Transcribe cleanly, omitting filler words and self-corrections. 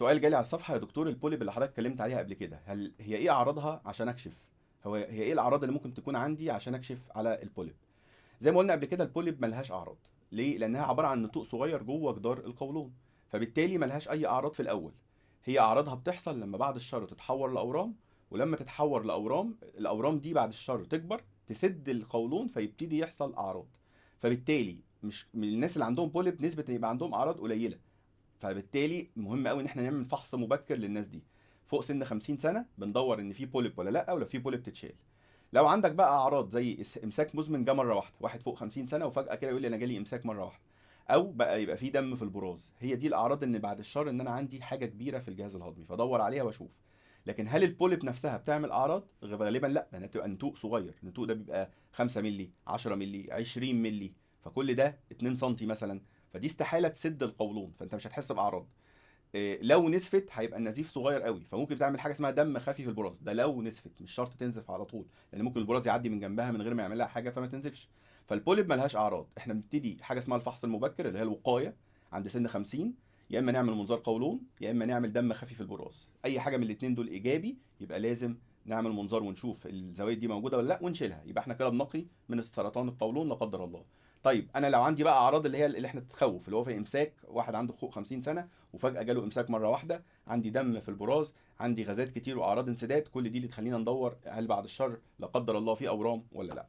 سؤال جالي على الصفحه: يا دكتور، البوليب اللي حضرتك اتكلمت عليها قبل كده، هل هي ايه اعراضها عشان اكشف؟ هي ايه الاعراض اللي ممكن تكون عندي عشان اكشف على البوليب؟ زي ما قلنا قبل كده، البوليب ملهاش اعراض. ليه؟ لانها عباره عن نتوء صغير جوه جدار القولون، فبالتالي ملهاش اي اعراض في الاول. هي اعراضها بتحصل لما بعد الشر تتحور لاورام، ولما تتحور لاورام، الاورام دي بعد الشر تكبر تسد القولون فيبتدي يحصل اعراض. فبالتالي مش من الناس اللي عندهم بوليب نسبه ان يبقى عندهم اعراض قليله. فبالتالي مهم قوي ان احنا نعمل فحص مبكر للناس دي فوق سن 50 سنه، بندور ان في بوليب ولا لا، ولو في بوليب تتشال. لو عندك بقى اعراض زي امساك مزمن جه مره واحده، واحد فوق 50 سنه وفجاه كده يقول لي انا جالي امساك مره واحده، او بقى يبقى في دم في البراز، هي دي الاعراض ان بعد الشر ان انا عندي حاجه كبيره في الجهاز الهضمي، فدور عليها واشوف. لكن هل البوليب نفسها بتعمل اعراض؟ غالبا لا، لانها بتبقى نتوء صغير. النتوء ده بيبقى 5 مللي، 10 مللي، 20 مللي، فكل ده 2 سم مثلا. فدي استحاله تسد القولون، فانت مش هتحس باعراض. لو نزفت هيبقى النزيف صغير قوي، فممكن تعمل حاجه اسمها دم خفي في البراز. ده لو نزفت، مش شرط تنزف على طول، لان ممكن البراز يعدي من جنبها من غير ما يعمل لها حاجه فما تنزفش. فالبوليب ملهاش اعراض. احنا بنبتدي حاجه اسمها الفحص المبكر اللي هي الوقايه عند سن 50، يا اما نعمل منظار قولون يا اما نعمل دم خفي في البراز. اي حاجه من الاثنين دول ايجابي يبقى لازم نعمل منظار ونشوف الزوايد دي موجوده ولا لا ونشيلها، يبقى احنا كده بنقي من السرطان القولون لا قدر الله. طيب انا لو عندي بقى اعراض اللي هي اللي احنا تخوف، اللي هو في امساك، واحد عنده فوق 50 سنه وفجاه جاله امساك مره واحده، عندي دم في البراز، عندي غازات كتير واعراض انسداد، كل دي اللي تخلينا ندور هل بعد الشر لا قدر الله في اورام ولا لا.